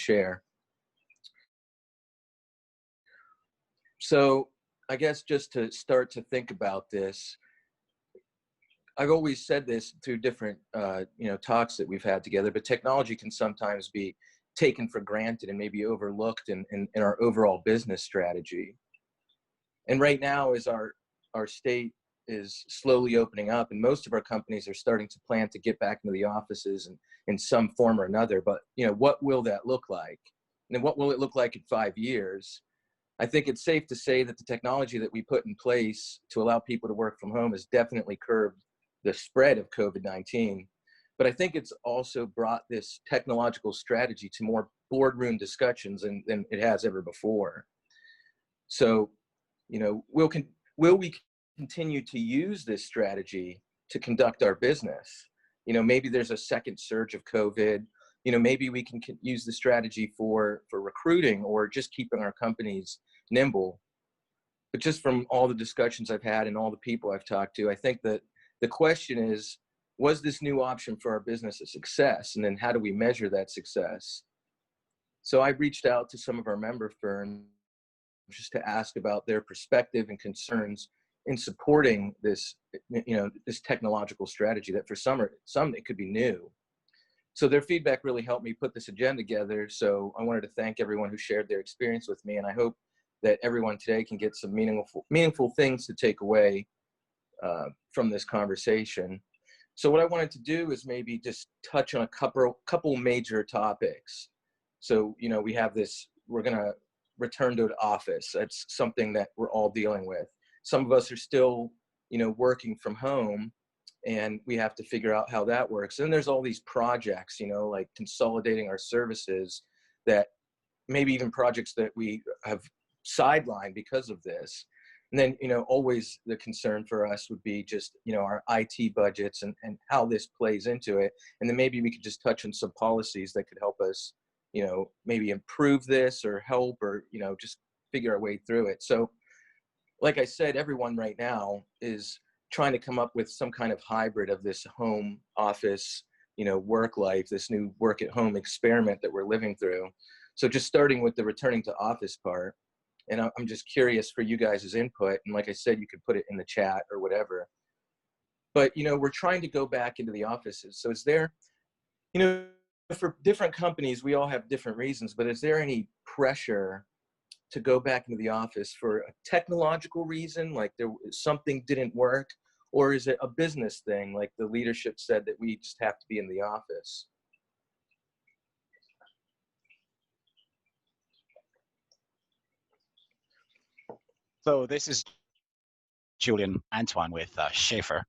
share. So I guess just to start to think about this, I've always said this through different talks that we've had together, but technology can sometimes be taken for granted and maybe overlooked in our overall business strategy. And right now, as our state is slowly opening up, and most of our companies are starting to plan to get back into the offices and in some form or another. But what will that look like? And what will it look like in 5 years? I think it's safe to say that the technology that we put in place to allow people to work from home has definitely curbed the spread of COVID-19. But I think it's also brought this technological strategy to more boardroom discussions than it has ever before. So, will we continue to use this strategy to conduct our business? Maybe there's a second surge of COVID. Maybe we can use the strategy for recruiting or just keeping our companies nimble. But just from all the discussions I've had and all the people I've talked to, I think that the question is, was this new option for our business a success? And then how do we measure that success? So I reached out to some of our member firms just to ask about their perspective and concerns in supporting this, this technological strategy that for some it could be new. So their feedback really helped me put this agenda together. So I wanted to thank everyone who shared their experience with me, and I hope that everyone today can get some meaningful things to take away from this conversation. So what I wanted to do is maybe just touch on a couple major topics. So we have this, we're going to return to an office. That's something that we're all dealing with. Some of us are still, working from home, and we have to figure out how that works. And there's all these projects, like consolidating our services, that maybe even projects that we have sidelined because of this. And then, always the concern for us would be just, our IT budgets and how this plays into it. And then maybe we could just touch on some policies that could help us, maybe improve this or help, or, just figure our way through it. So like I said, everyone right now is trying to come up with some kind of hybrid of this home office, work life, this new work at home experiment that we're living through. So just starting with the returning to office part, and I'm just curious for you guys' input. And like I said, you could put it in the chat or whatever. But, we're trying to go back into the offices. So is there, for different companies, we all have different reasons, but is there any pressure to go back into the office for a technological reason, like something didn't work, or is it a business thing, like the leadership said that we just have to be in the office? So this is Julian Antoine with Schaefer,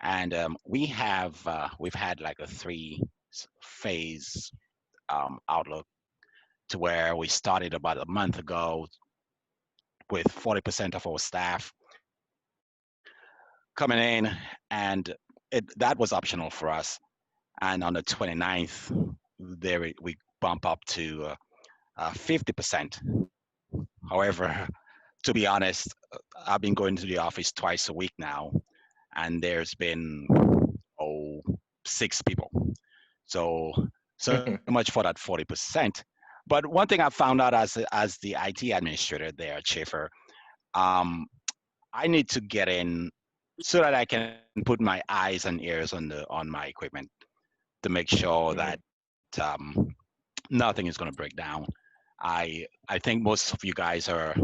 and we've had like a 3-phase outlook, to where we started about a month ago with 40% of our staff coming in, and that was optional for us. And on the 29th, we bump up to 50%. However, to be honest, I've been going to the office twice a week now, and there's been 6 people. So much for that 40%. But one thing I found out as the IT administrator there at Schaefer, I need to get in so that I can put my eyes and ears on my equipment to make sure that nothing is going to break down. I think most of you guys are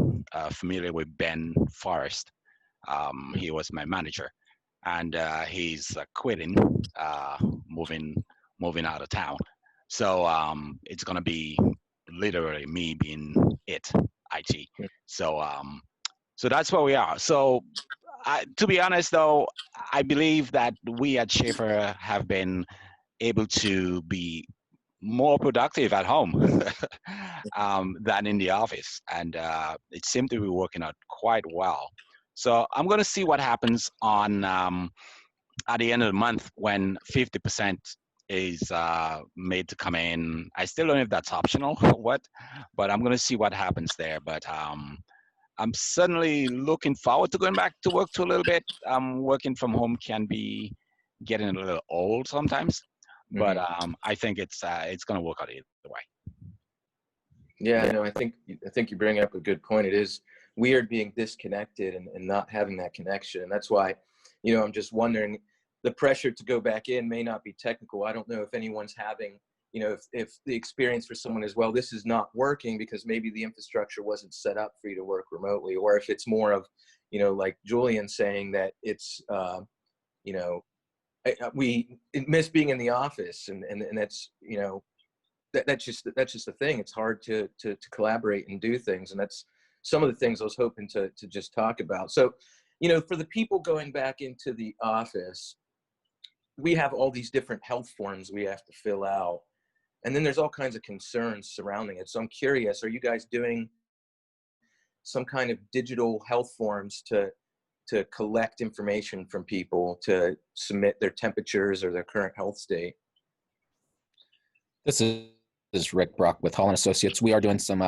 familiar with Ben Forrest. He was my manager, and he's quitting, moving out of town. So it's going to be literally me being IT. So that's where we are. So to be honest, though, I believe that we at Schaefer have been able to be more productive at home than in the office, and it seemed to be working out quite well. So I'm going to see what happens on at the end of the month when 50% is made to come in. I still don't know if that's optional or what, but I'm going to see what happens there. But I'm certainly looking forward to going back to work to a little bit. Working from home can be getting a little old sometimes, but I think it's going to work out either way. Yeah, no, I think you bring up a good point. It is weird being disconnected and not having that connection. And that's why, I'm just wondering, the pressure to go back in may not be technical. I don't know if anyone's having, if the experience for someone is, well, this is not working because maybe the infrastructure wasn't set up for you to work remotely, or if it's more of, like Julian saying that it's, you know, we miss being in the office, and that's, that's just the thing. It's hard to collaborate and do things, and that's some of the things I was hoping to just talk about. So, for the people going back into the office, we have all these different health forms we have to fill out, and then there's all kinds of concerns surrounding it. So I'm curious, are you guys doing some kind of digital health forms to collect information from people to submit their temperatures or their current health state? This is Rick Bruck with Holland Associates. We are doing some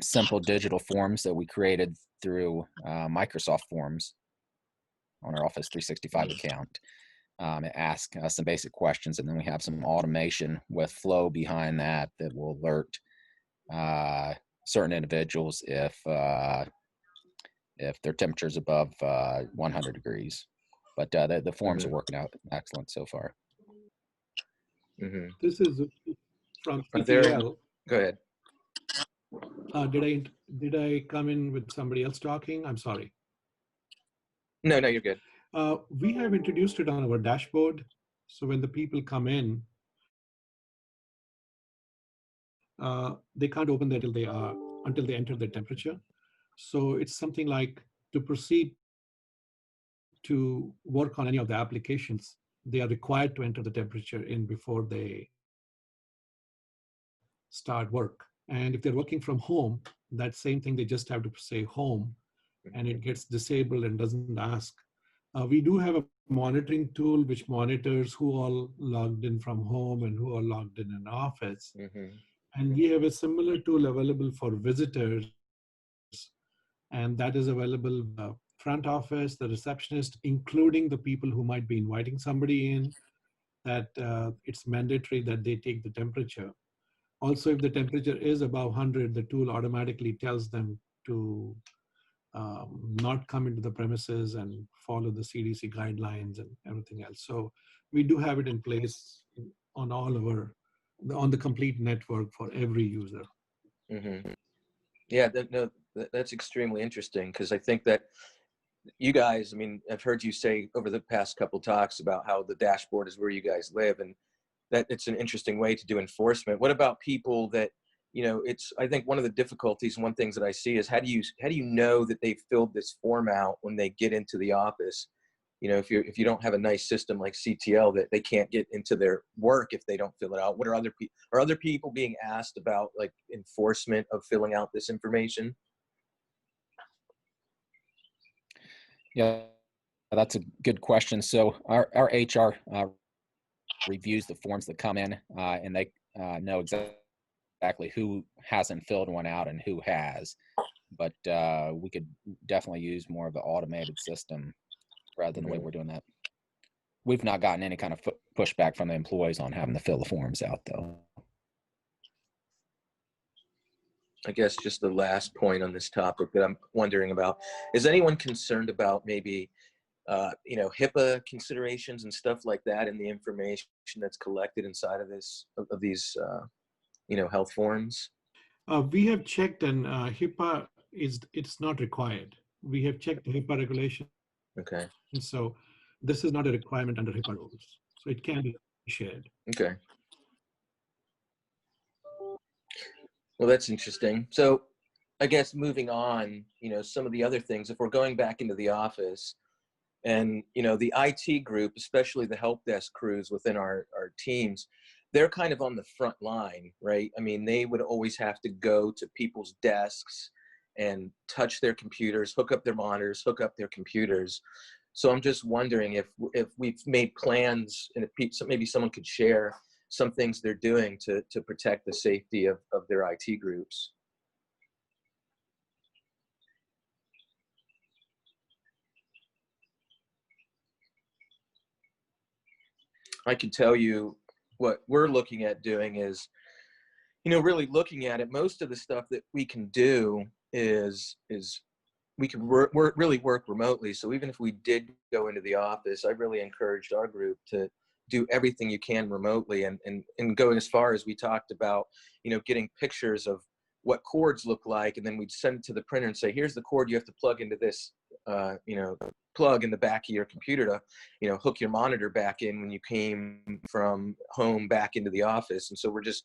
simple digital forms that we created through Microsoft Forms on our Office 365 account. Ask some basic questions, and then we have some automation with flow behind that will alert certain individuals if their temperature is above 100 degrees. But the forms are working out excellent so far. This is from Are there, CTL. go ahead. Did I come in with somebody else talking? I'm sorry. No, you're good. We have introduced it on our dashboard. So when the people come in, they can't open that until they enter their temperature. So it's something like, to proceed to work on any of the applications, they are required to enter the temperature in before they start work. And if they're working from home, that same thing, they just have to say home, and it gets disabled and doesn't ask. We do have a monitoring tool which monitors who all logged in from home and who are logged in an office. And we have a similar tool available for visitors, and that is available front office, the receptionist, including the people who might be inviting somebody in, that it's mandatory that they take the temperature. Also, if the temperature is above 100, the tool automatically tells them to not come into the premises and follow the CDC guidelines and everything else. So we do have it in place on on the complete network for every user. Yeah, that's extremely interesting, because I think that you guys, I've heard you say over the past couple talks about how the dashboard is where you guys live, and that it's an interesting way to do enforcement. What about people that, I think one of the difficulties, one things that I see is, how do you know that they filled this form out when they get into the office? If you don't have a nice system like CTL, that they can't get into their work if they don't fill it out. What are other people being asked about, like, enforcement of filling out this information? Yeah, that's a good question. So our HR reviews the forms that come in, and they know exactly who hasn't filled one out and who has. But we could definitely use more of an automated system rather than the way we're doing that. We've not gotten any kind of pushback from the employees on having to fill the forms out, though. I guess just the last point on this topic that I'm wondering about, is anyone concerned about maybe HIPAA considerations and stuff like that in the information that's collected inside of these health forms? We have checked, and HIPAA it's not required. We have checked HIPAA regulations. Okay. And so this is not a requirement under HIPAA rules. So it can be shared. Okay. Well, that's interesting. So I guess moving on, some of the other things, if we're going back into the office, and, the IT group, especially the help desk crews within our teams, they're kind of on the front line, right? They would always have to go to people's desks and touch their computers, hook up their monitors, hook up their computers. So I'm just wondering if we've made plans, and if maybe someone could share some things they're doing to protect the safety of their IT groups. I can tell you what we're looking at doing is, really looking at it, most of the stuff that we can do is we can really work remotely. So even if we did go into the office, I really encouraged our group to do everything you can remotely, and going as far as we talked about, getting pictures of what cords look like, and then we'd send it to the printer and say, here's the cord you have to plug into this, plug in the back of your computer to, hook your monitor back in when you came from home back into the office. And so we're just,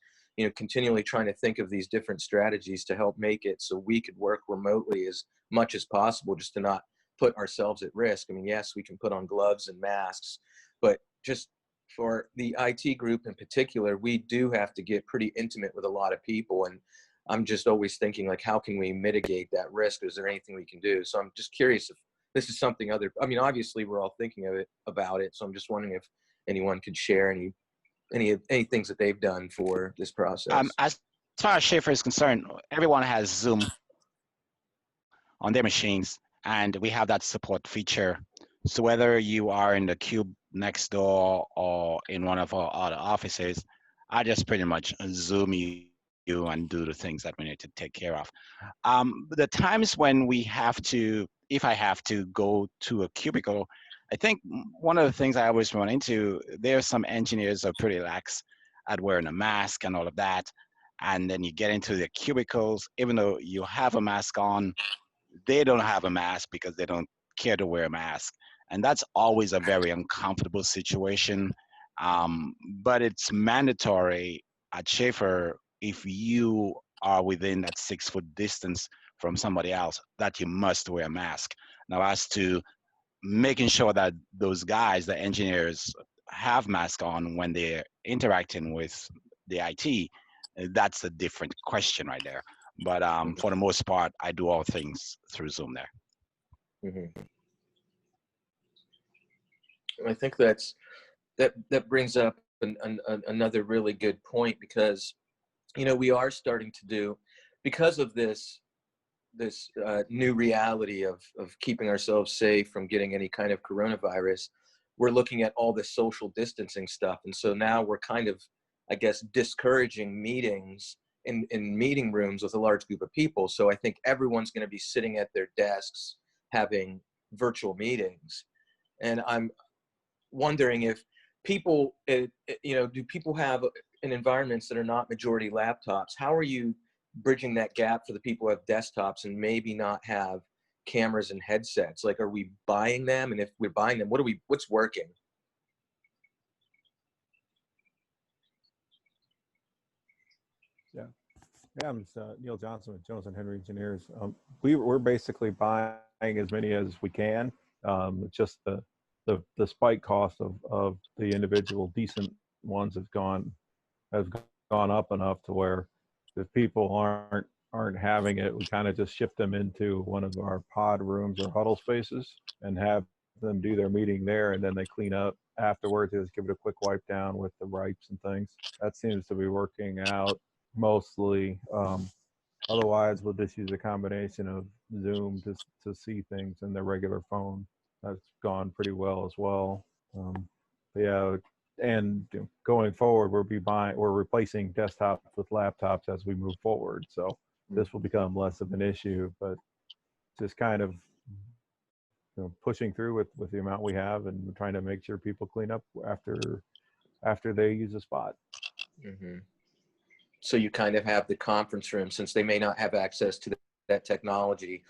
continually trying to think of these different strategies to help make it so we could work remotely as much as possible, just to not put ourselves at risk. I mean, yes, we can put on gloves and masks, but just for the IT group in particular, we do have to get pretty intimate with a lot of people. And I'm just always thinking, like, how can we mitigate that risk? Is there anything we can do? So I'm just curious if this is something obviously we're all thinking about it. So I'm just wondering if anyone could share any things that they've done for this process. As far as Schaefer is concerned, everyone has Zoom on their machines, and we have that support feature. So whether you are in the cube next door or in one of our other offices, I just pretty much Zoom you and do the things that we need to take care of. The times when if I have to go to a cubicle, I think one of the things I always run into, there are some engineers who are pretty lax at wearing a mask and all of that. And then you get into the cubicles, even though you have a mask on, they don't have a mask because they don't care to wear a mask. And that's always a very uncomfortable situation. But it's mandatory at Schaefer, if you are within that 6-foot distance from somebody else, that you must wear a mask. Now, as to making sure that those guys, the engineers, have masks on when they're interacting with the IT, that's a different question right there. But for the most part, I do all things through Zoom there. Mm-hmm. I think that brings up another really good point, because we are starting to do, because of this new reality of keeping ourselves safe from getting any kind of coronavirus, we're looking at all this social distancing stuff. And so now we're kind of, I guess, discouraging meetings in meeting rooms with a large group of people. So I think everyone's going to be sitting at their desks having virtual meetings. And I'm wondering if people, do people have in environments that are not majority laptops? How are you bridging that gap for the people who have desktops and maybe not have cameras and headsets? Like, are we buying them? And if we're buying them, what's working? Yeah, I'm Neil Johnson with Jones and Henry Engineers. We're basically buying as many as we can. It's just the spike cost of the individual decent ones have gone up enough to where if people aren't having it, we kind of just shift them into one of our pod rooms or huddle spaces and have them do their meeting there, and then they clean up afterwards. They just give it a quick wipe down with the wipes and things. That seems to be working out mostly. Otherwise, we'll just use a combination of Zoom to see things in their regular phone. That's gone pretty well as well. Yeah, and going forward, we're replacing desktops with laptops as we move forward. So this will become less of an issue, but just kind of pushing through with the amount we have and trying to make sure people clean up after they use a spot. Mm-hmm. So you kind of have the conference room, since they may not have access to that technology.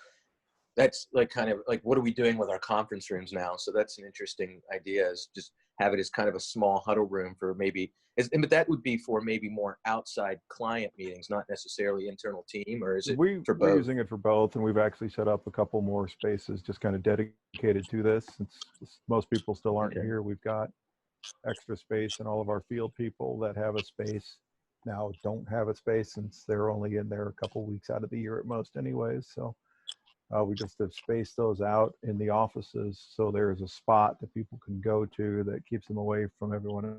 That's like kind of like, what are we doing with our conference rooms now? So that's an interesting idea, is just have it as kind of a small huddle room for but that would be for maybe more outside client meetings, not necessarily internal team, or is it for both? We're using it for both, and we've actually set up a couple more spaces just kind of dedicated to this. Since most people still aren't here, we've got extra space, and all of our field people that have a space now don't have a space since they're only in there a couple weeks out of the year at most anyways. So we just have spaced those out in the offices, so there's a spot that people can go to that keeps them away from everyone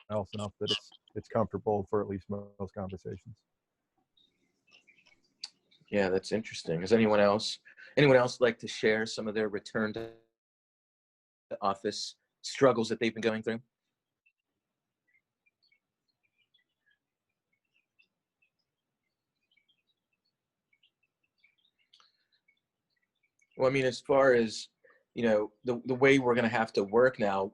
else enough that it's comfortable for at least most conversations. Yeah, that's interesting. Does anyone else like to share some of their return to office struggles that they've been going through? Well, I mean, as far as, you know, the way we're going to have to work now,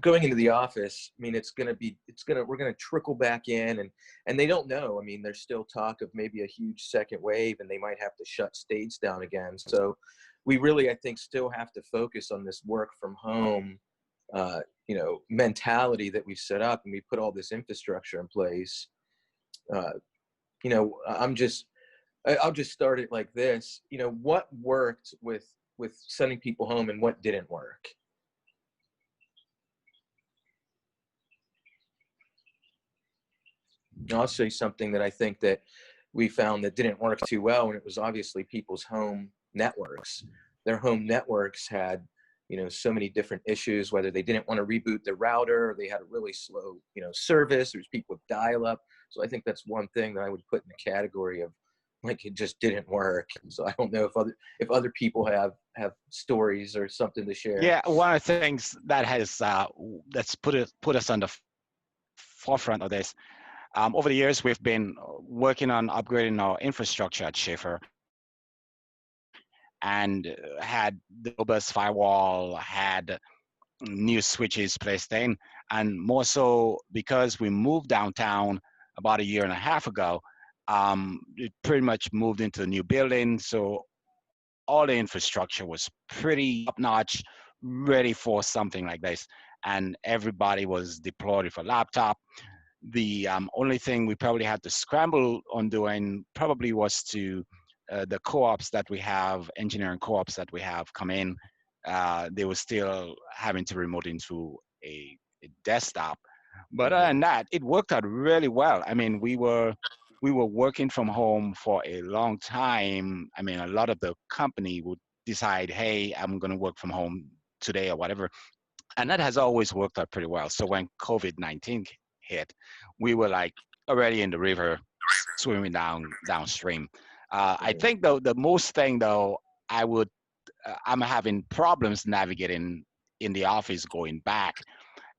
going into the office, I mean, we're going to trickle back in, and they don't know. I mean, there's still talk of maybe a huge second wave, and they might have to shut states down again. So we really, I think, still have to focus on this work from home, you know, mentality that we've set up, and we put all this infrastructure in place. You know, I'll just start it like this. You know, what worked with sending people home and what didn't work? I'll say something that I think that we found that didn't work too well, and it was obviously people's home networks. Their home networks had, you know, so many different issues, whether they didn't want to reboot their router or they had a really slow, you know, service. There's people with dial-up. So I think that's one thing that I would put in the category of, like, it just didn't work. So I don't know if other people have stories or something to share. Yeah, one of the things that has that's put us on the forefront of this. Over the years, we've been working on upgrading our infrastructure at Schaefer, and had the robust firewall, had new switches placed in, and more so because we moved downtown about a year and a half ago. It pretty much moved into a new building, so all the infrastructure was pretty top notch, ready for something like this, and everybody was deployed with a laptop. The only thing we probably had to scramble on doing probably was to the co-ops that we have, engineering co-ops that we have come in, they were still having to remote into a desktop. But other than that, it worked out really well. I mean, we were working from home for a long time. I mean, a lot of the company would decide, hey, I'm going to work from home today or whatever. And that has always worked out pretty well. So when COVID-19 hit, we were like already in the river, swimming downstream. I think though the most thing though, I'm having problems navigating in the office going back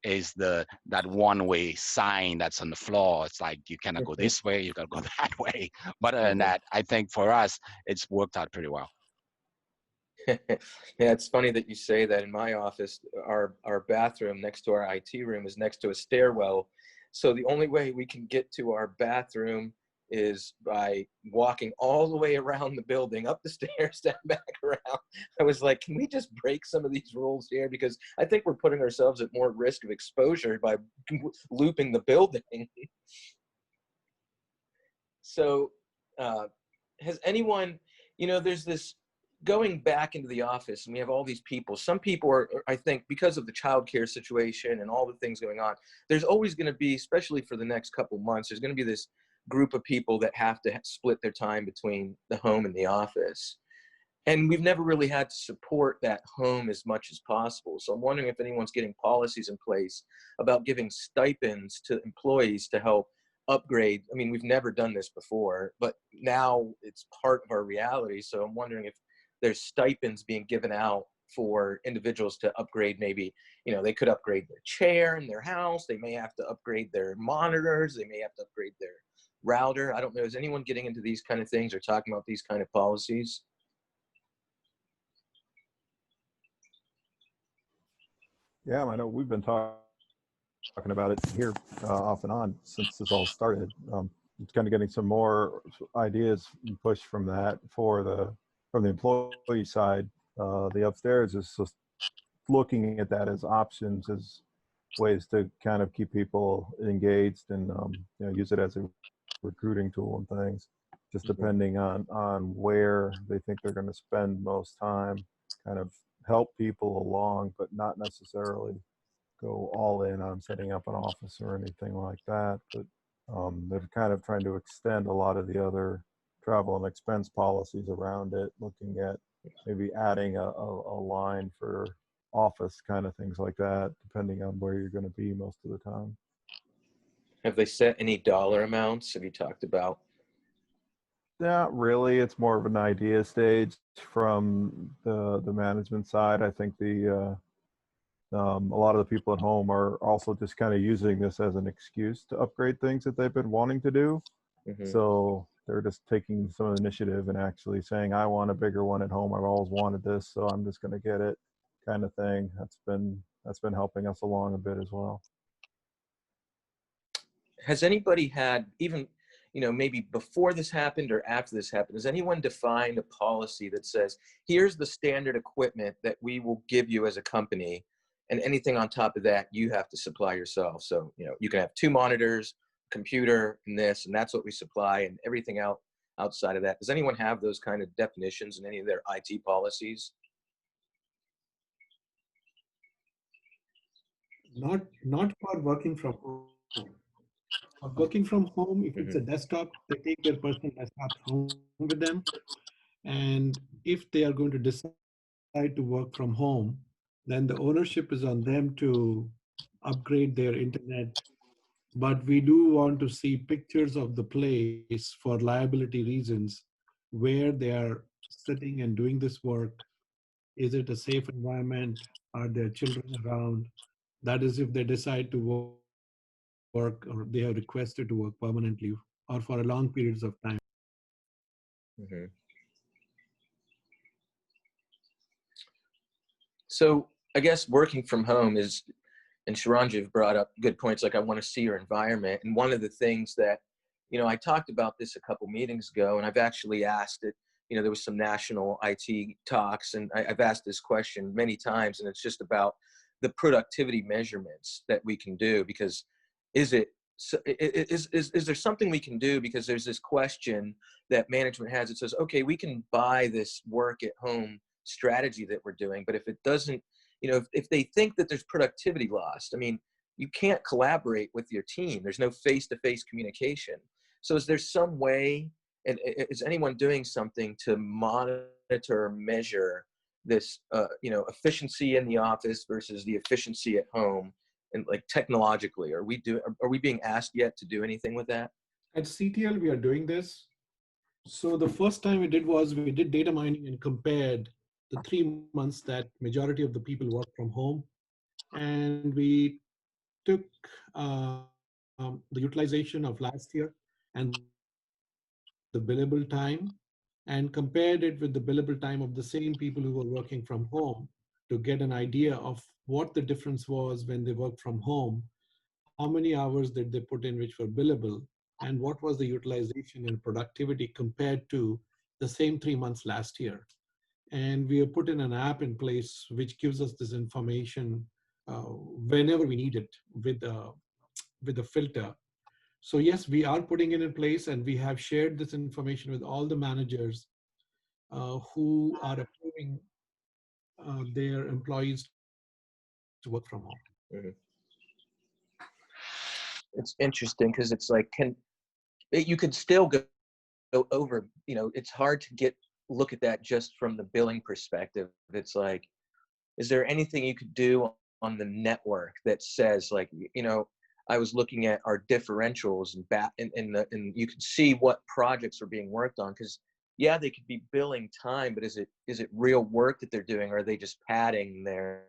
is that one-way sign that's on the floor. It's like you cannot go this way, you gotta go that way. But other than that, I think for us, it's worked out pretty well. Yeah, it's funny that you say that. In my office, our bathroom next to our IT room is next to a stairwell. So the only way we can get to our bathroom is by walking all the way around the building, up the stairs, then back around. I was like, can we just break some of these rules here? Because I think we're putting ourselves at more risk of exposure by looping the building. So has anyone, you know, there's this going back into the office, and we have all these people. Some people are, I think, because of the childcare situation and all the things going on, there's always going to be, especially for the next couple months, there's going to be this group of people that have to split their time between the home and the office. And we've never really had to support that home as much as possible. So I'm wondering if anyone's getting policies in place about giving stipends to employees to help upgrade. I mean, we've never done this before, but now it's part of our reality. So I'm wondering if there's stipends being given out for individuals to upgrade. Maybe, you know, they could upgrade their chair in their house. They may have to upgrade their monitors. They may have to upgrade their router. I don't know. Is anyone getting into these kind of things or talking about these kind of policies? Yeah, I know we've been talking about it here off and on since this all started. It's kind of getting some more ideas pushed from that from the employee side. The upstairs is just looking at that as options, as ways to kind of keep people engaged and you know, use it as a recruiting tool and things, just depending on where they think they're going to spend most time, kind of help people along, but not necessarily go all in on setting up an office or anything like that. But they're kind of trying to extend a lot of the other travel and expense policies around it, looking at maybe adding a line for office kind of things like that, depending on where you're going to be most of the time. Have they set any dollar amounts? Have you talked about? Not really. It's more of an idea stage from the management side. I think a lot of the people at home are also just kind of using this as an excuse to upgrade things that they've been wanting to do. So they're just taking some of the initiative and actually saying, I want a bigger one at home. I've always wanted this, so I'm just going to get it, kind of thing. That's been helping us along a bit as well. Has anybody had, even, maybe before this happened or after this happened, has anyone defined a policy that says, here's the standard equipment that we will give you as a company, and anything on top of that, you have to supply yourself? So, you can have 2 monitors, computer, and this, and that's what we supply, and everything outside of that. Does anyone have those kind of definitions in any of their IT policies? Not for working from home. For working from home, if it's a desktop, they take their personal desktop home with them. And if they are going to decide to work from home, then the ownership is on them to upgrade their internet. But we do want to see pictures of the place for liability reasons, where they are sitting and doing this work. Is it a safe environment? Are there children around? That is, if they decide to work or they have requested to work permanently or for a long periods of time. Mm-hmm. So I guess working from home is, and Sharanjiv brought up good points, like I want to see your environment. And one of the things that, I talked about this a couple meetings ago, and I've actually asked it, there was some national IT talks, and I've asked this question many times, and it's just about the productivity measurements that we can do. Because is there something we can do? Because there's this question that management has. It says, okay, we can buy this work at home strategy that we're doing, but if it doesn't, if they think that there's productivity lost, I mean, you can't collaborate with your team. There's no face-to-face communication. So is there some way, and is anyone doing something to monitor, measure this, efficiency in the office versus the efficiency at home, and like technologically, are we being asked yet to do anything with that? At CTL, we are doing this. So the first time we did was we did data mining and compared the 3 months that majority of the people work from home. And we took the utilization of last year and the billable time and compared it with the billable time of the same people who were working from home to get an idea of what the difference was when they worked from home, how many hours did they put in which were billable, and what was the utilization and productivity compared to the same 3 months last year. And we have put in an app in place which gives us this information whenever we need it with a filter. So yes, we are putting it in place, and we have shared this information with all the managers who are approving their employees to work from home. Mm-hmm. It's interesting because it's like, you could still go over, it's hard to look at that just from the billing perspective. It's like, is there anything you could do on the network that says, like, I was looking at our differentials and you could see what projects are being worked on, because yeah, they could be billing time, but is it real work that they're doing, or are they just padding their,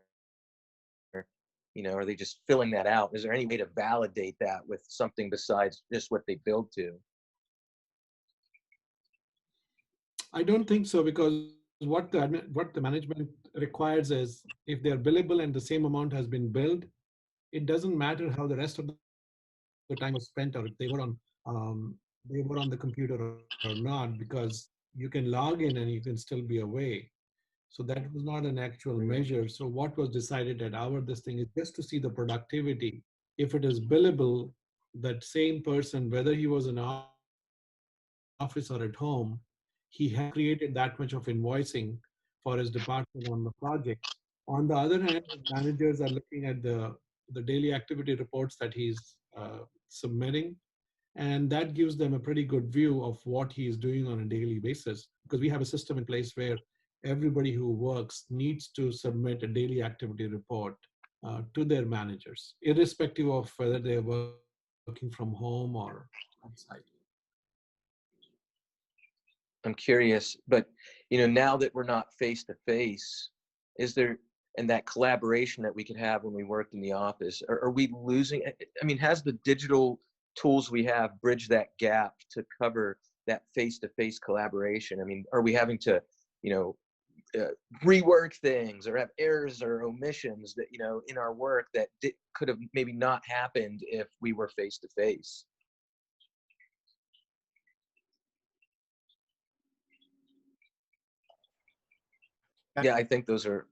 are they just filling that out? Is there any way to validate that with something besides just what they billed to? I don't think so, because what the management requires is, if they're billable and the same amount has been billed, it doesn't matter how the rest of the time was spent, or if they were on the computer or not, because you can log in and you can still be away. So that was not an actual measure. So what was decided at this thing is just to see the productivity. If it is billable, that same person, whether he was in office or at home, he has created that much of invoicing for his department on the projects. On the other hand, managers are looking at the daily activity reports that he's submitting, and that gives them a pretty good view of what he is doing on a daily basis, because we have a system in place where everybody who works needs to submit a daily activity report to their managers, irrespective of whether they're working from home or on site. I'm curious, but now that we're not face to face, is there, and that collaboration that we could have when we worked in the office, are we losing? I mean, has the digital tools we have bridged that gap to cover that face-to-face collaboration? I mean, are we having to, you know, rework things or have errors or omissions that, you know, in our work that could have maybe not happened if we were face-to-face? Yeah, I think those are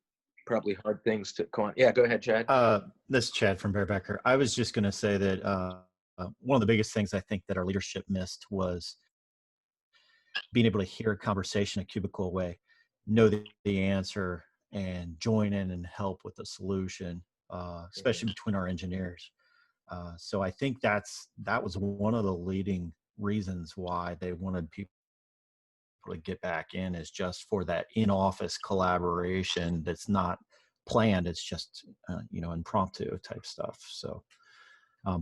probably hard things to yeah, go ahead, Chad. This is Chad from Bearbacker. I was just going to say that one of the biggest things I think that our leadership missed was being able to hear a conversation a cubicle away, know the answer, and join in and help with the solution, especially between our engineers. So I think that was one of the leading reasons why they wanted people to get back in, is just for that in-office collaboration that's not planned. It's just you know, impromptu type stuff. So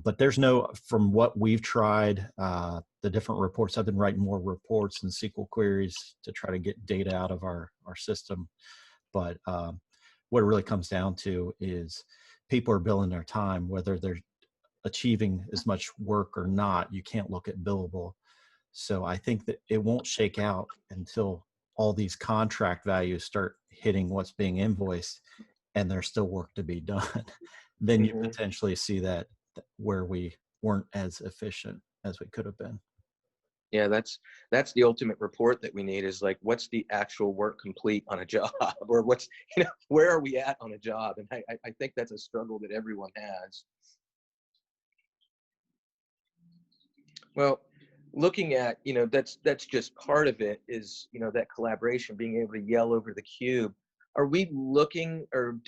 but there's no, from what we've tried, the different reports, I've been writing more reports and SQL queries to try to get data out of our system. But what it really comes down to is people are billing their time, whether they're achieving as much work or not. You can't look at billable. So I think that it won't shake out until all these contract values start hitting what's being invoiced and there's still work to be done. Then you potentially see that where we weren't as efficient as we could have been. Yeah, that's the ultimate report that we need, is like, what's the actual work complete on a job, or what's, you know, where are we at on a job? And I think that's a struggle that everyone has. Well, looking at, you know, that's just part of it, is, you know, that collaboration, being able to yell over the cube. Are we looking or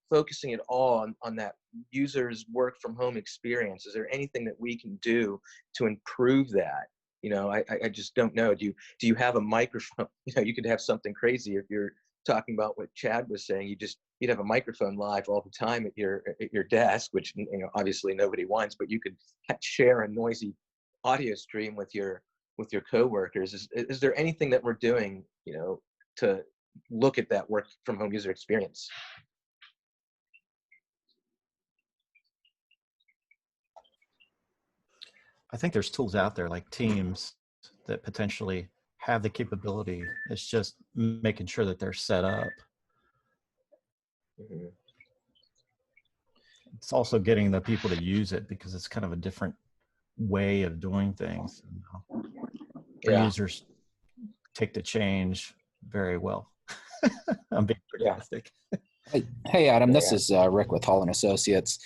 focusing at all on that user's work from home experience? Is there anything that we can do to improve that? You know, I just don't know. Do you have a microphone? You know, you could have something crazy if you're talking about what Chad was saying. You'd have a microphone live all the time at your desk, which, you know, obviously nobody wants, but you could share a noisy audio stream with your coworkers. Is there anything that we're doing, you know, to look at that work from home user experience? I think there's tools out there like Teams that potentially have the capability. It's just making sure that they're set up. It's also getting the people to use it, because it's kind of a different way of doing things. Yeah. Users take the change very well. I'm being sarcastic. Hey, Adam, this is Rick with Hall & Associates.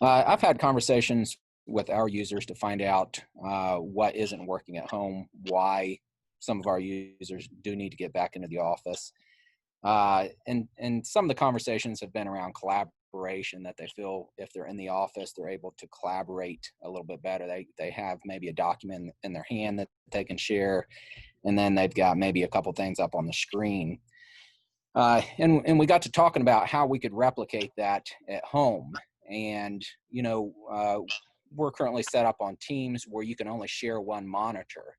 I've had conversations with our users to find out what isn't working at home, why some of our users do need to get back into the office. And some of the conversations have been around collaboration, that they feel if they're in the office, they're able to collaborate a little bit better. They have maybe a document in their hand that they can share, and then they've got maybe a couple things up on the screen. And we got to talking about how we could replicate that at home. And, you know, we're currently set up on Teams where you can only share one monitor.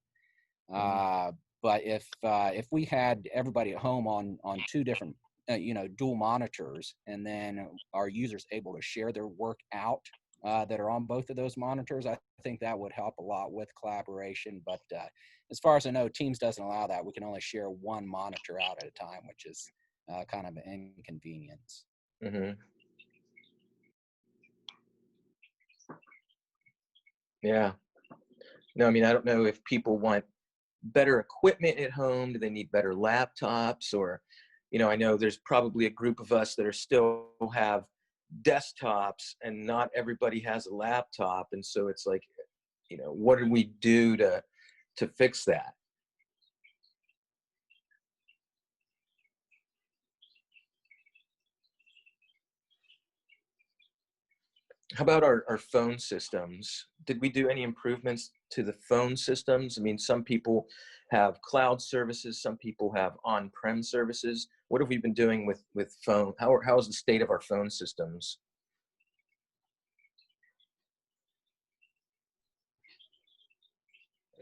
But if we had everybody at home on two different, you know, dual monitors, and then our users able to share their work out that are on both of those monitors, I think that would help a lot with collaboration. But as far as I know, Teams doesn't allow that. We can only share one monitor out at a time, which is kind of an inconvenience. Yeah. No, I mean, I don't know if people want better equipment at home. Do they need better laptops? Or, you know, I know there's probably a group of us that are still have desktops, and not everybody has a laptop. And so it's like, you know, what do we do to fix that? How about our phone systems? Did we do any improvements to the phone systems? I mean, some people have cloud services, some people have on-prem services. What have we been doing with phone? How is the state of our phone systems?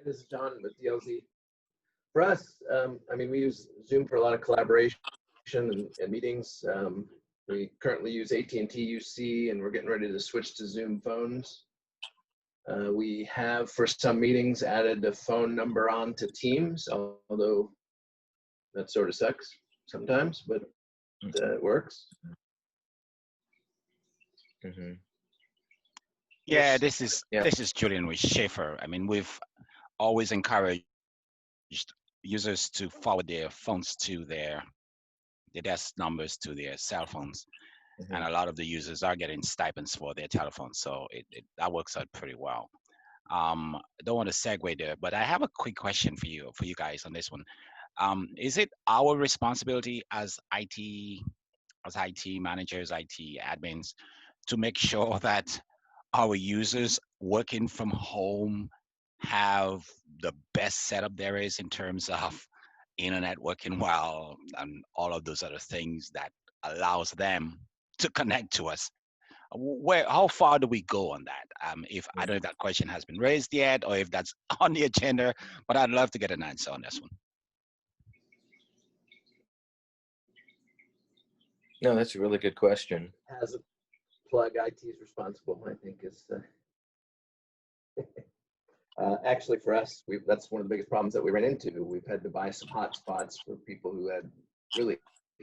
This is John with DLZ. For us, I mean, we use Zoom for a lot of collaboration and meetings. We currently use AT&T UC, and we're getting ready to switch to Zoom phones. We have, for some meetings, added a phone number onto Teams, although that sort of sucks sometimes, but it works. Mm-hmm. Yeah, Yeah. this is Julian with Schaefer. I mean, we've always encouraged users to forward their phones to their desk numbers to their cell phones, Mm-hmm. and a lot of the users are getting stipends for their telephones, so that works out pretty well. I don't want to segue there, but I have a quick question for you guys on this one. Is it our responsibility as IT managers, IT admins, to make sure that our users working from home have the best setup there is in terms of internet working well and all of those other things that allows them to connect to us? How far do we go on that? If I don't know if that question has been raised yet or if that's on the agenda, but I'd love to get an answer on this one. No, that's a really good question. As a plug, IT is responsible, I think, is actually for us, that's one of the biggest problems that we ran into. We've had to buy some hotspots for people who had really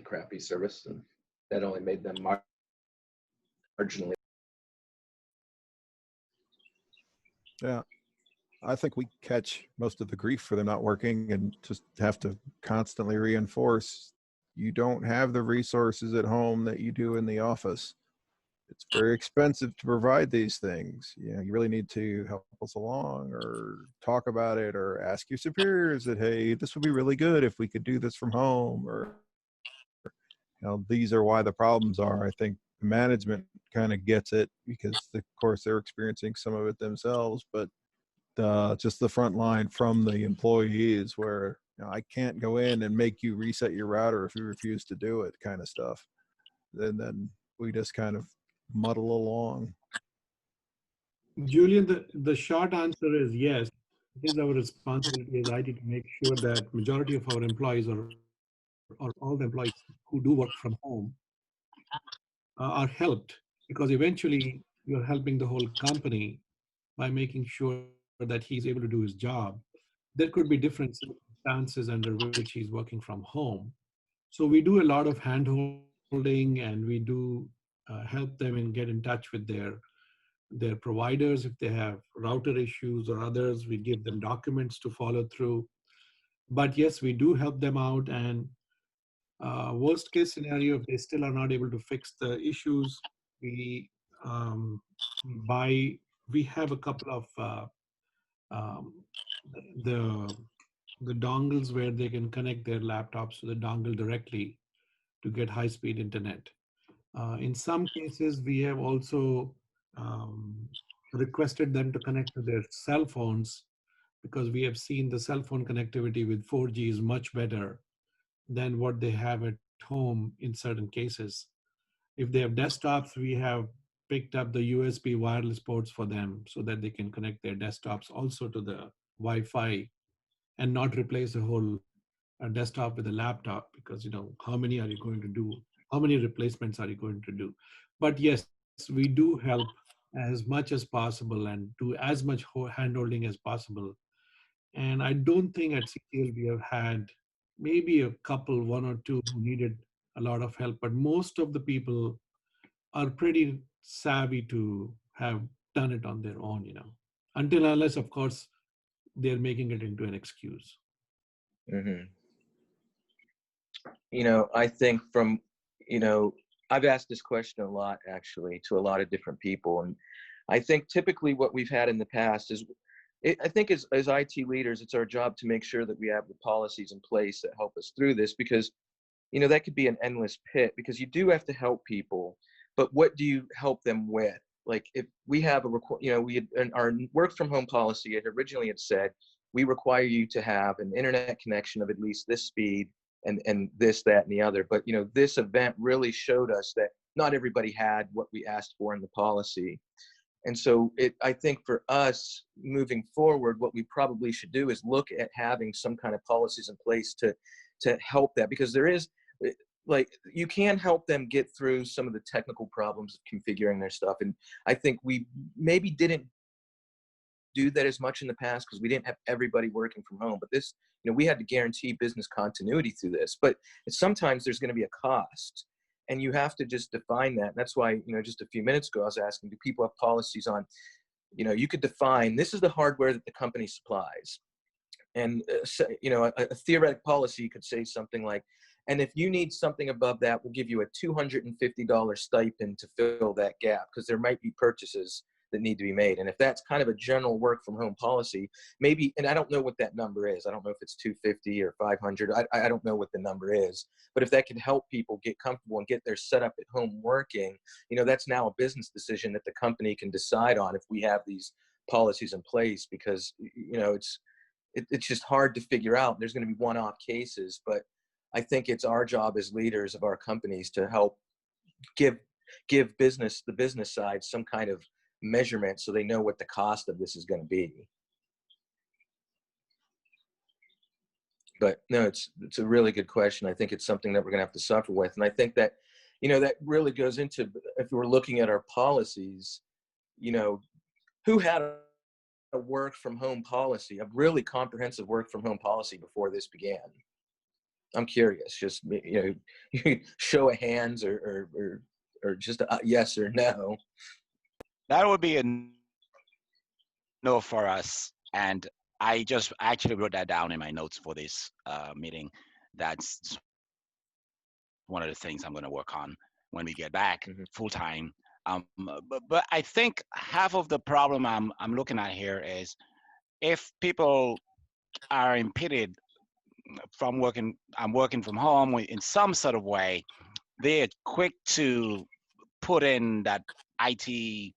crappy service, and that only made them marginally. Yeah, I think we catch most of the grief for them not working and just have to constantly reinforce you don't have the resources at home that you do in the office. It's very expensive to provide these things. You know, you really need to help us along or talk about it or ask your superiors that, hey, this would be really good if we could do this from home, or, you know, these are why the problems are. I think management kind of gets it because of course they're experiencing some of it themselves, but just the front line from the employees where, you know, I can't go in and make you reset your router if you refuse to do it, kind of stuff. And then we just kind of muddle along. Julian, the short answer is yes. It is our responsibility as IT to make sure that majority of our employees or all the employees who do work from home are helped, because eventually you're helping the whole company by making sure that he's able to do his job. There could be different circumstances under which he's working from home. So we do a lot of hand holding, and we do help them and get in touch with their providers. If they have router issues or others, we give them documents to follow through. But yes, we do help them out. And worst case scenario, if they still are not able to fix the issues, we we have a couple of um, the the dongles where they can connect their laptops to the dongle directly to get high-speed internet. In some cases, we have also um, requested them to connect to their cell phones, because we have seen the cell phone connectivity with 4G is much better than what they have at home in certain cases. If they have desktops, we have picked up the USB wireless ports for them so that they can connect their desktops also to the Wi-Fi and not replace the whole desktop with a laptop, because, you know, how many are you going to do? How many replacements are you going to do? But yes, we do help as much as possible and do as much hand-holding as possible. And I don't think at CTL we have had maybe a couple, one or two, who needed a lot of help, but most of the people are pretty savvy to have done it on their own, you know, until unless, of course, they're making it into an excuse. Mm-hmm. You know, I think from, you know, I've asked this question a lot, actually, to a lot of different people. And I think typically what we've had in the past is, I think as IT leaders, it's our job to make sure that we have the policies in place that help us through this, because, you know, that could be an endless pit, because you do have to help people, but what do you help them with? Like, if we have you know, we had, in our work from home policy, it originally had said, we require you to have an internet connection of at least this speed and this, that, and the other. But, you know, this event really showed us that not everybody had what we asked for in the policy. And so I think for us moving forward, what we probably should do is look at having some kind of policies in place to help that, because there is, like, you can help them get through some of the technical problems of configuring their stuff. And I think we maybe didn't do that as much in the past because we didn't have everybody working from home. But this, we had to guarantee business continuity through this. But sometimes there's going to be a cost, and you have to just define that. And that's why, just a few minutes ago, I was asking, do people have policies on, you could define, this is the hardware that the company supplies. And, a theoretic policy could say something like, and if you need something above that, we'll give you a $250 stipend to fill that gap, because there might be purchases that need to be made. And if that's kind of a general work from home policy, maybe, and I don't know what that number is. I don't know if it's 250 or 500. I don't know what the number is, but if that can help people get comfortable and get their setup at home working, that's now a business decision that the company can decide on if we have these policies in place, because, it's just hard to figure out. There's going to be one-off cases, but I think it's our job as leaders of our companies to help give the business side some kind of measurement so they know what the cost of this is going to be. But no, it's a really good question. I think it's something that we're going to have to suffer with. And I think that, that really goes into, if we're looking at our policies, who had a work from home policy, a really comprehensive work from home policy before this began? I'm curious, just, show of hands or just a yes or no. That would be a no for us. And I just actually wrote that down in my notes for this meeting. That's one of the things I'm going to work on when we get back full time. But I think half of the problem I'm looking at here is, if people are impeded from working from home in some sort of way, they're quick to put in that IT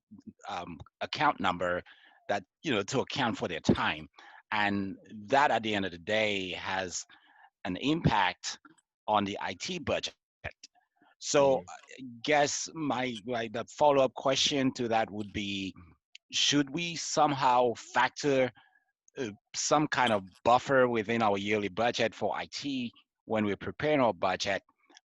account number that, to account for their time. And that at the end of the day has an impact on the IT budget. So I guess the follow-up question to that would be, should we somehow factor some kind of buffer within our yearly budget for IT when we're preparing our budget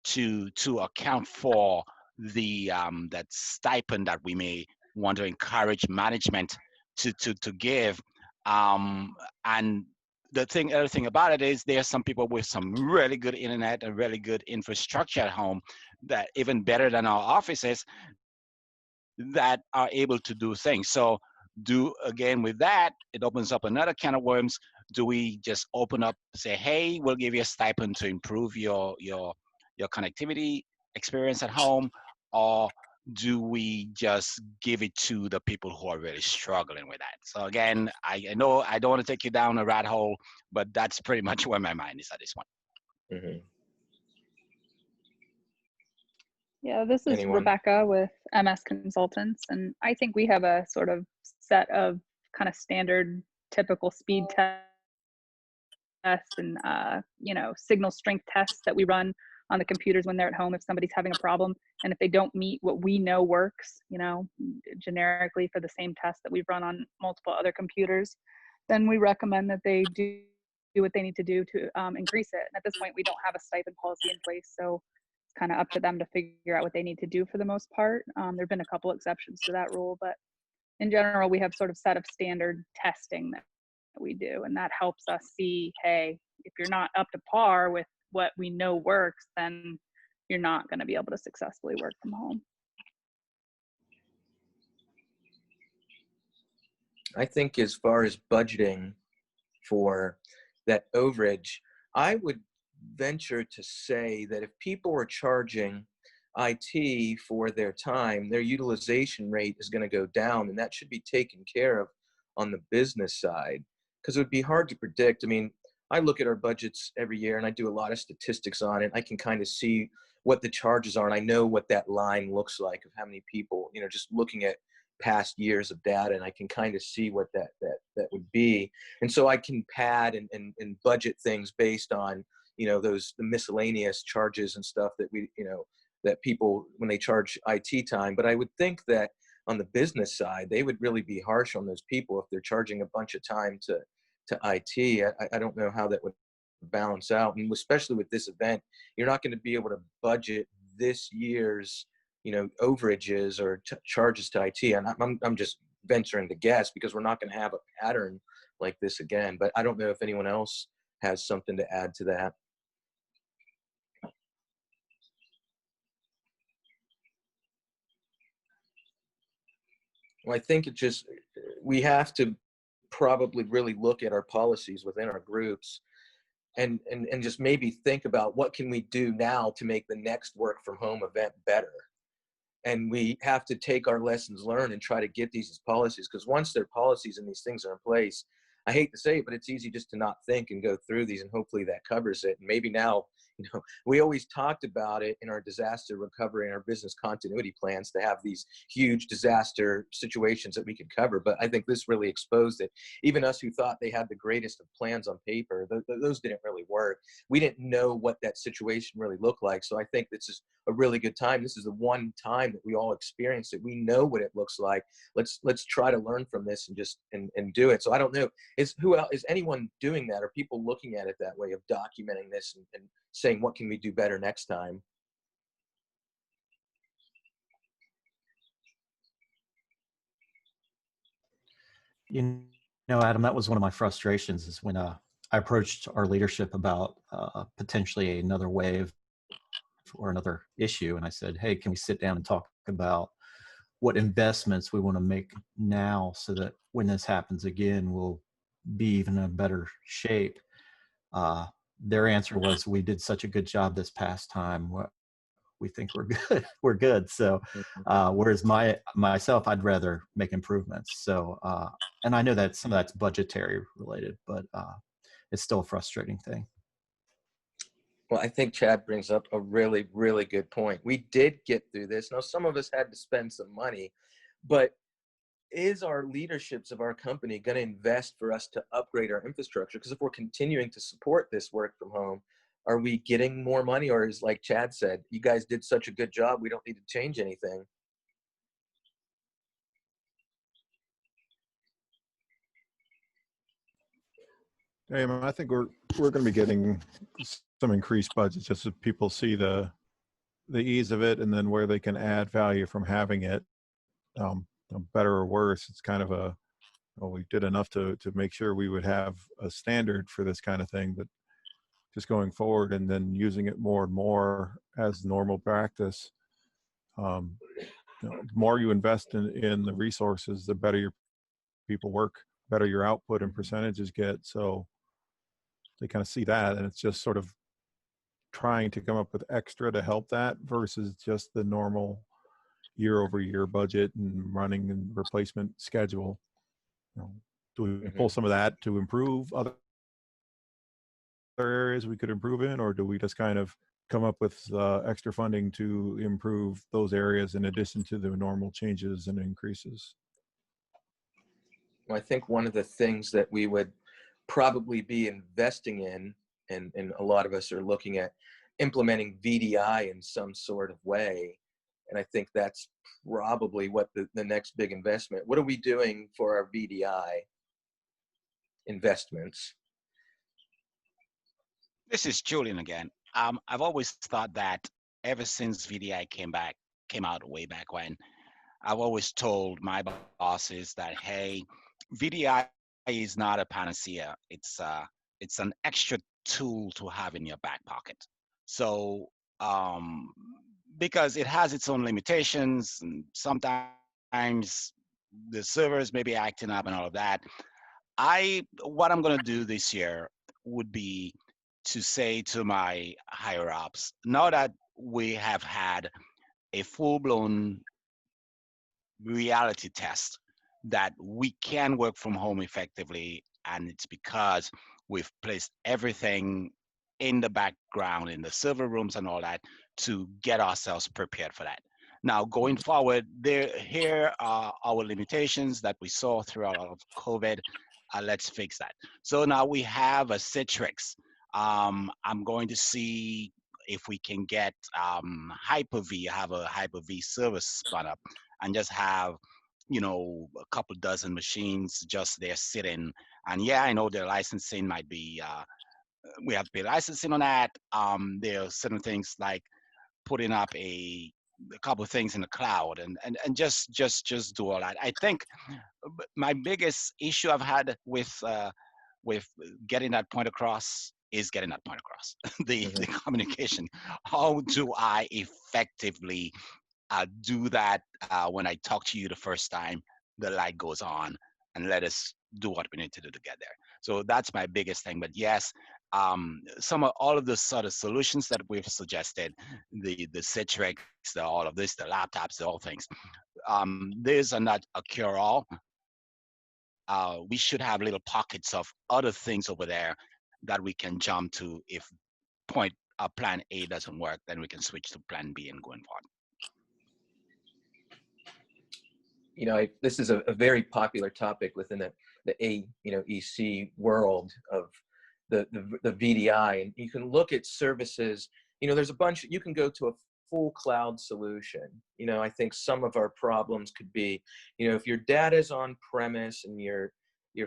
to account for the that stipend that we may want to encourage management to give? And the other thing about it is, there are some people with some really good internet and really good infrastructure at home, that even better than our offices, that are able to do things. So with that, it opens up another can of worms. Do we just open up, say, hey, we'll give you a stipend to improve your connectivity experience at home? Or do we just give it to the people who are really struggling with that? So again, I know I don't want to take you down a rat hole, but that's pretty much where my mind is at this point. Mm-hmm. Yeah, this is Anyone? Rebecca with MS Consultants, and I think we have a sort of set of kind of standard, typical speed tests and signal strength tests that we run on the computers when they're at home if somebody's having a problem. And if they don't meet what we know works, generically for the same test that we've run on multiple other computers, then we recommend that they do what they need to do to increase it. And at this point, we don't have a stipend policy in place, so it's kind of up to them to figure out what they need to do for the most part. There have been a couple exceptions to that rule, but in general, we have sort of set of standard testing that we do, and that helps us see, hey, if you're not up to par with what we know works, then you're not going to be able to successfully work from home. I think as far as budgeting for that overage, I would venture to say that if people are charging IT for their time, their utilization rate is going to go down, and that should be taken care of on the business side, because it would be hard to predict. I mean, I look at our budgets every year and I do a lot of statistics on it. I can kind of see what the charges are, and I know what that line looks like of how many people, just looking at past years of data, and I can kind of see what that would be. And so I can pad and budget things based on, the miscellaneous charges and stuff that that people, when they charge IT time. But I would think that on the business side, they would really be harsh on those people if they're charging a bunch of time to IT. I don't know how that would balance out. And especially with this event, you're not going to be able to budget this year's, overages or charges to IT. And I'm just venturing to guess, because we're not going to have a pattern like this again. But I don't know if anyone else has something to add to that. Well, I think we have to probably really look at our policies within our groups, and just maybe think about what can we do now to make the next work from home event better. And we have to take our lessons learned and try to get these as policies, because once their policies and these things are in place, I hate to say it, but it's easy just to not think and go through these, and hopefully that covers it. And maybe now, we always talked about it in our disaster recovery and our business continuity plans to have these huge disaster situations that we could cover. But I think this really exposed it. Even us who thought they had the greatest of plans on paper, those didn't really work. We didn't know what that situation really looked like. So I think this is a really good time. This is the one time that we all experienced it. We know what it looks like. Let's try to learn from this and just and do it. So I don't know, is anyone doing that? Are people looking at it that way, of documenting this and saying what can we do better next time? You know, Adam, that was one of my frustrations, is when I approached our leadership about potentially another wave or another issue. And I said, hey, can we sit down and talk about what investments we want to make now so that when this happens again, we'll be even in a better shape? Their answer was, we did such a good job this past time. We think we're good. We're good. So, whereas myself, I'd rather make improvements. So, and I know that some of that's budgetary related, but it's still a frustrating thing. Well, I think Chad brings up a really, really good point. We did get through this. Now, some of us had to spend some money, but is our leaderships of our company going to invest for us to upgrade our infrastructure? Because if we're continuing to support this work from home, are we getting more money? Or is, like Chad said, you guys did such a good job, we don't need to change anything? Hey, man, I think we're going to be getting some increased budgets just so people see the ease of it, and then where they can add value from having it. Better or worse, it's kind of we did enough to make sure we would have a standard for this kind of thing, but just going forward and then using it more and more as normal practice. The more you invest in the resources, the better your people work, better your output and percentages get. So they kind of see that, and it's just sort of trying to come up with extra to help that versus just the normal year-over-year budget and running and replacement schedule. Do we pull some of that to improve other areas we could improve in, or do we just kind of come up with extra funding to improve those areas in addition to the normal changes and increases? Well, I think one of the things that we would probably be investing in, and a lot of us are looking at implementing VDI in some sort of way. And I think that's probably what the next big investment. What are we doing for our VDI investments? This is Julian again. I've always thought that ever since VDI came out way back when, I've always told my bosses that, hey, VDI is not a panacea. It's an extra tool to have in your back pocket. So because it has its own limitations, and sometimes the servers may be acting up and all of that. What I'm going to do this year would be to say to my higher ups, now that we have had a full-blown reality test that we can work from home effectively, and it's because we've placed everything in the background in the server rooms and all that to get ourselves prepared for that. Now, going forward, here are our limitations that we saw throughout all of COVID. Let's fix that. So now we have a Citrix. I'm going to see if we can get Hyper-V, have a Hyper-V service spun up, and just have, a couple dozen machines just there sitting. And yeah, I know their licensing might be, we have to pay licensing on that. There are certain things like putting up a a couple of things in the cloud and just do all that. I think my biggest issue I've had with getting that point across is getting that point across. The communication. How do I effectively do that when I talk to you the first time? The light goes on, and let us do what we need to do to get there. So that's my biggest thing. But yes, some of all of the sort of solutions that we've suggested, the Citrix, all of this, the laptops, all things, these are not a cure-all. We should have little pockets of other things over there that we can jump to. If plan A doesn't work, then we can switch to plan B and go forward. You know, this is a very popular topic within the EC world of the VDI, and you can look at services. You know, there's a bunch. You can go to a full cloud solution. You know, I think some of our problems could be, you know, if your data is on premise and your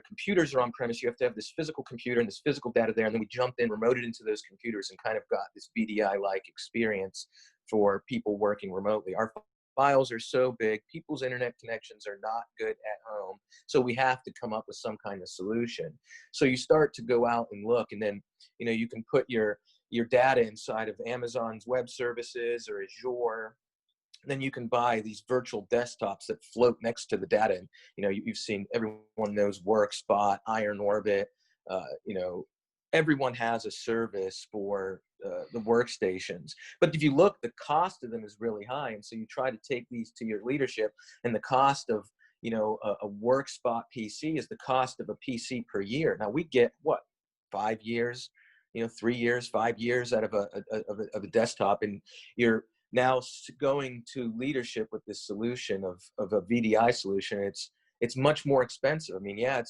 computers are on premise, you have to have this physical computer and this physical data there, and then we jumped in, remoted into those computers, and kind of got this VDI-like experience for people working remotely. Our files are so big, people's internet connections are not good at home, so we have to come up with some kind of solution. So you start to go out and look, and then, you know, you can put your data inside of Amazon's web services or Azure. Then you can buy these virtual desktops that float next to the data. And, you know, you've seen, everyone knows WorkSpot, Iron Orbit, you know, everyone has a service for the workstations. But if you look, the cost of them is really high. And so you try to take these to your leadership, and the cost of, you know, a WorkSpot PC is the cost of a PC per year. Now we get what, 5 years, you know, 3 years, 5 years out of a desktop, and you're now going to leadership with this solution of a VDI solution. It's much more expensive. I mean, yeah,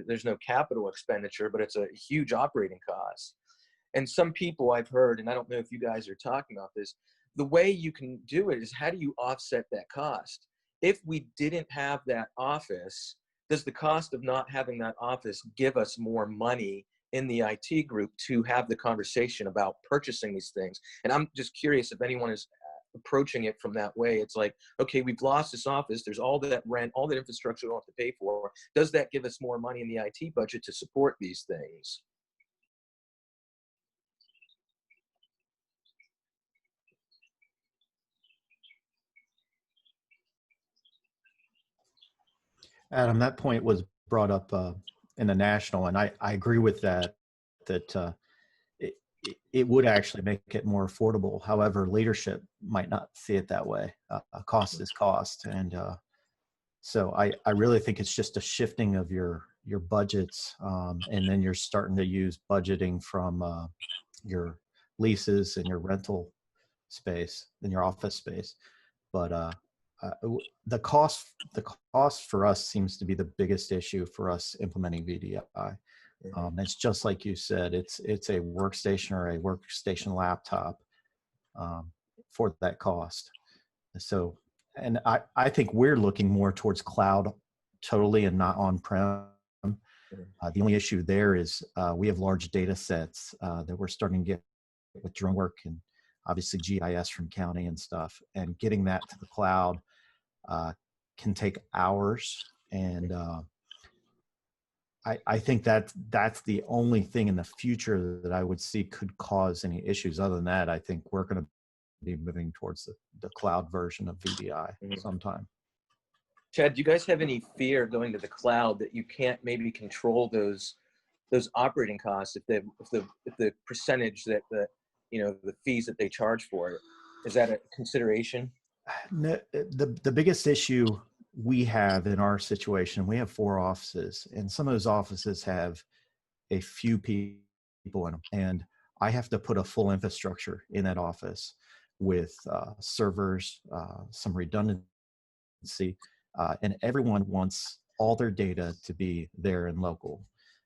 there's no capital expenditure, but it's a huge operating cost. And some people I've heard, and I don't know if you guys are talking about this, the way you can do it is, how do you offset that cost? If we didn't have that office, does the cost of not having that office give us more money in the IT group to have the conversation about purchasing these things? And I'm just curious if anyone is approaching it from that way. It's like, okay, we've lost this office, there's all that rent, all that infrastructure we don't have to pay for. Does that give us more money in the IT budget to support these things? Adam, that point was brought up in the national, and I agree with that it would actually make it more affordable. However, leadership might not see it that way. Cost is cost. And so I really think it's just a shifting of your budgets, and then you're starting to use budgeting from your leases and your rental space and your office space. But the cost for us seems to be the biggest issue for us implementing VDI. It's just like you said, it's a workstation or a workstation laptop for that cost. So, and I think we're looking more towards cloud totally and not on-prem. The only issue there is we have large data sets that we're starting to get with drone work and obviously GIS from county and stuff, and getting that to the cloud can take hours. And I think that's the only thing in the future that I would see could cause any issues. Other than that, I think we're going to be moving towards the cloud version of VDI sometime. Chad, do you guys have any fear going to the cloud that you can't maybe control those operating costs if the percentage that the fees that they charge for it? Is that a consideration? No, the biggest issue we have in our situation, we have 4 offices, and some of those offices have a few people in them, and I have to put a full infrastructure in that office with servers, some redundancy, and everyone wants all their data to be there and local.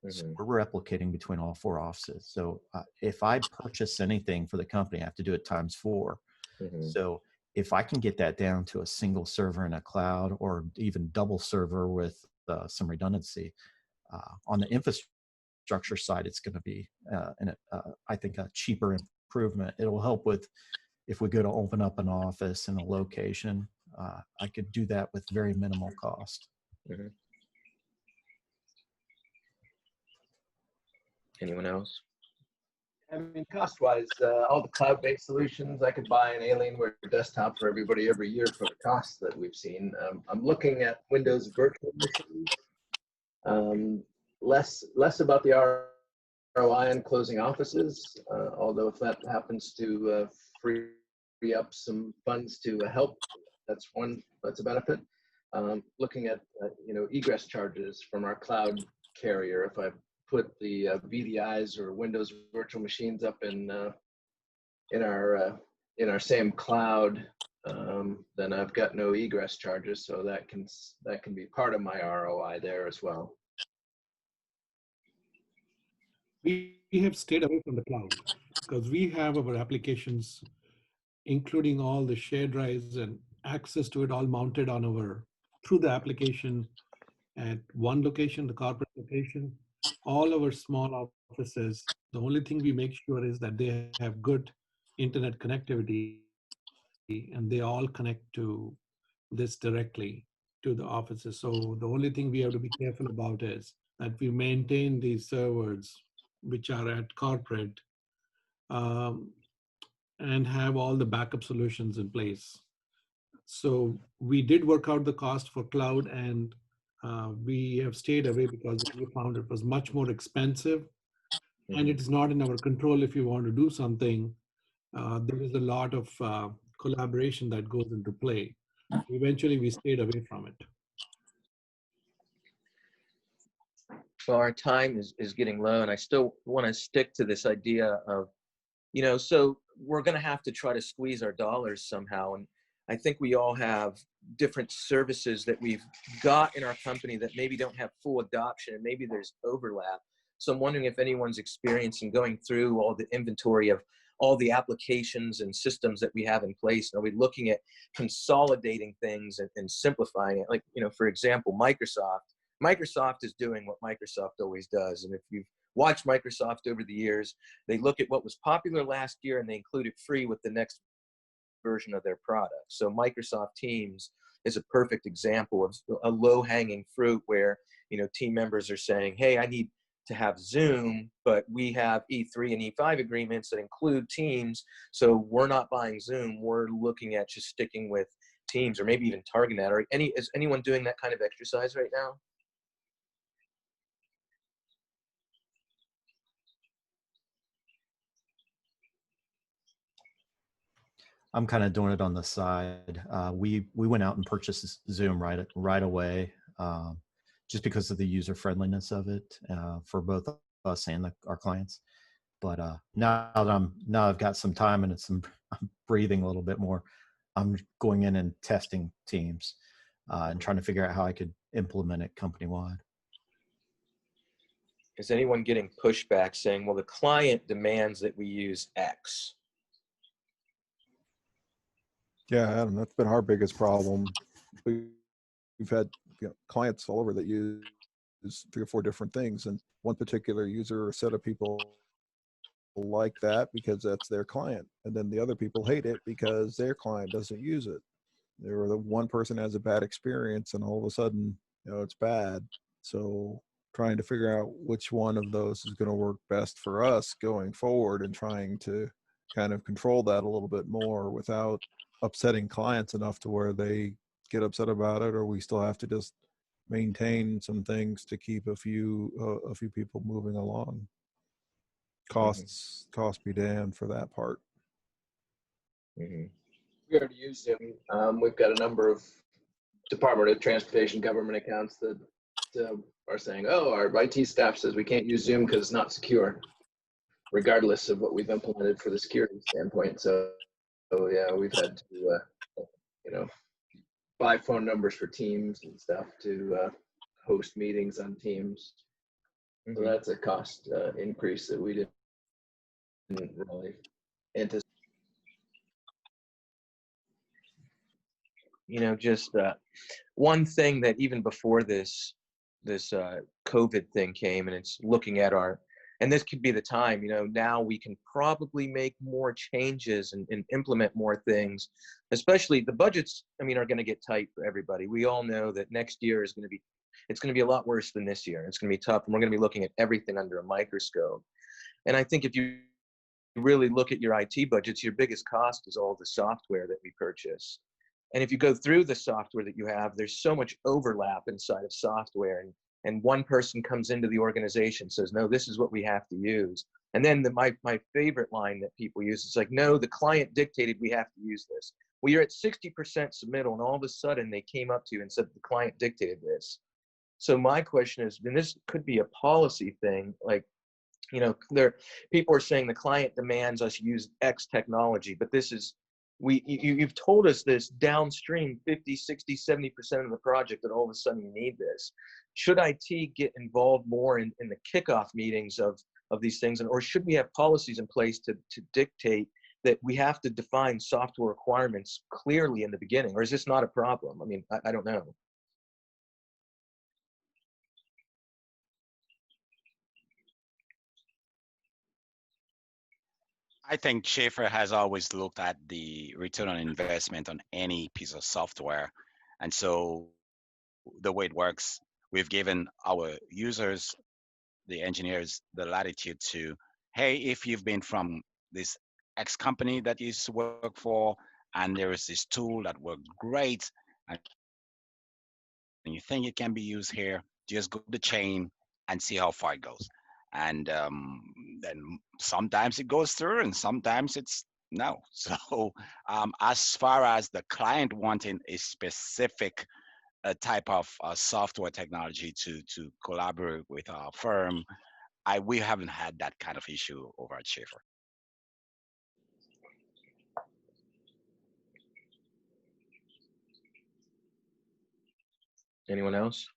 So we're replicating between all 4 offices. So if I purchase anything for the company, I have to do it times 4. So if I can get that down to a single server in a cloud, or even double server with some redundancy, on the infrastructure side, it's going to be, I think, a cheaper improvement. It'll help with if we go to open up an office in a location, I could do that with very minimal cost. Mm-hmm. Anyone else? I mean, cost-wise, all the cloud-based solutions, I could buy an Alienware desktop for everybody every year for the costs that we've seen. I'm looking at Windows virtual machines. Less about the ROI on closing offices, although if that happens to free up some funds to help, that's a benefit. Looking at egress charges from our cloud carrier. If I put the VDIs or Windows virtual machines up in our same cloud, then I've got no egress charges, so that can be part of my ROI there as well. We have stayed away from the cloud because we have our applications, including all the shared drives and access to it, all mounted on through the application at one location, the corporate location. All our small offices, the only thing we make sure is that they have good internet connectivity and they all connect to this directly to the offices. So the only thing we have to be careful about is that we maintain these servers, which are at corporate, and have all the backup solutions in place. So we did work out the cost for cloud, and we have stayed away because we found it was much more expensive, and it is not in our control. If you want to do something, there is a lot of collaboration that goes into play. Eventually, we stayed away from it. Well, our time is getting low, and I still want to stick to this idea of, so we're going to have to try to squeeze our dollars somehow. And I think we all have different services that we've got in our company that maybe don't have full adoption, and maybe there's overlap. So I'm wondering if anyone's experiencing going through all the inventory of all the applications and systems that we have in place. Are we looking at consolidating things and simplifying it? Like, for example, Microsoft is doing what Microsoft always does. And if you've watched Microsoft over the years, they look at what was popular last year and they include it free with the next version of their product. So Microsoft Teams is a perfect example of a low-hanging fruit where, team members are saying, hey, I need to have Zoom, but we have E3 and E5 agreements that include Teams. So we're not buying Zoom. We're looking at just sticking with Teams, or maybe even targeting that. Or is anyone doing that kind of exercise right now? I'm kind of doing it on the side. We went out and purchased Zoom right away, just because of the user friendliness of it for both us and our clients. But now I've got some time and I'm breathing a little bit more. I'm going in and testing Teams and trying to figure out how I could implement it company-wide. Is anyone getting pushback saying, well, the client demands that we use X? Yeah, Adam, that's been our biggest problem. We've had clients all over that use 3 or 4 different things, and one particular user or set of people like that because that's their client, and then the other people hate it because their client doesn't use it. Or the one person has a bad experience, and all of a sudden, it's bad. So trying to figure out which one of those is going to work best for us going forward, and trying to kind of control that a little bit more without upsetting clients enough to where they get upset about it, or we still have to just maintain some things to keep a few people moving along. Costs be damned for that part. We already use Zoom. We've got a number of Department of Transportation government accounts that are saying, oh, our IT staff says we can't use Zoom because it's not secure, regardless of what we've implemented for the security standpoint. So yeah, we've had to buy phone numbers for Teams and stuff to host meetings on Teams. So that's a cost increase that we didn't really anticipate. Just one thing that even before this COVID thing came, and it's looking at our and this could be the time, now we can probably make more changes and implement more things, especially the budgets, are going to get tight for everybody. We all know that next year is it's going to be a lot worse than this year. It's going to be tough, and we're going to be looking at everything under a microscope. And I think if you really look at your IT budgets, your biggest cost is all the software that we purchase. And if you go through the software that you have, there's so much overlap inside of software. And one person comes into the organization, says, no, this is what we have to use. And then my favorite line that people use is like, no, the client dictated we have to use this. Well, you're at 60% submittal, and all of a sudden they came up to you and said the client dictated this. So my question is, and this could be a policy thing, like, people are saying the client demands us use X technology, but this is, you've told us this downstream 50, 60, 70% of the project that all of a sudden you need this. Should IT get involved more in the kickoff meetings of these things, or should we have policies in place to dictate that we have to define software requirements clearly in the beginning, or is this not a problem? I don't know. I think Schaefer has always looked at the return on investment on any piece of software. And so the way it works, we've given our users, the engineers, the latitude to, hey, if you've been from this X company that you used to work for, and there is this tool that worked great, and you think it can be used here, just go the chain and see how far it goes. And then sometimes it goes through and sometimes it's no. So as far as the client wanting a specific type of software technology to collaborate with our firm, we haven't had that kind of issue over at Schaefer. Anyone else?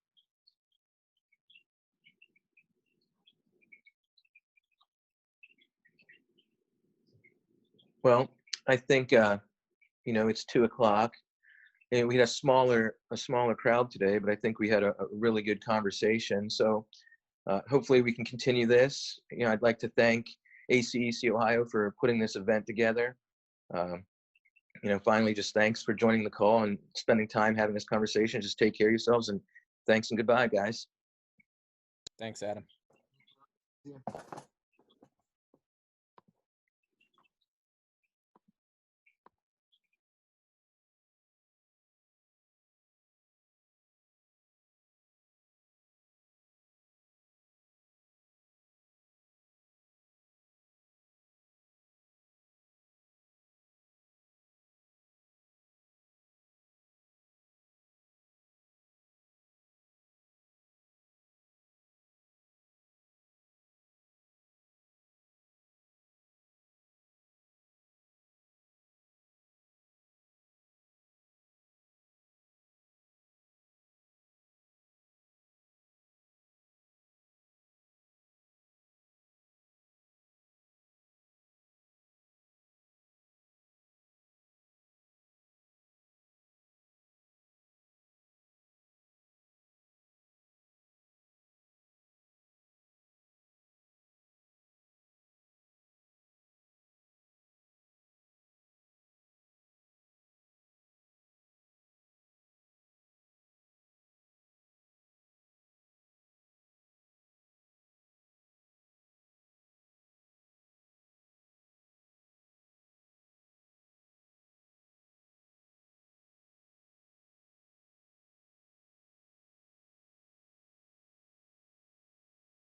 Well, I think it's 2:00. And we had a smaller crowd today, but I think we had a really good conversation. So hopefully we can continue this. I'd like to thank ACEC Ohio for putting this event together. Finally, just thanks for joining the call and spending time having this conversation. Just take care of yourselves, and thanks and goodbye, guys. Thanks, Adam. Yeah.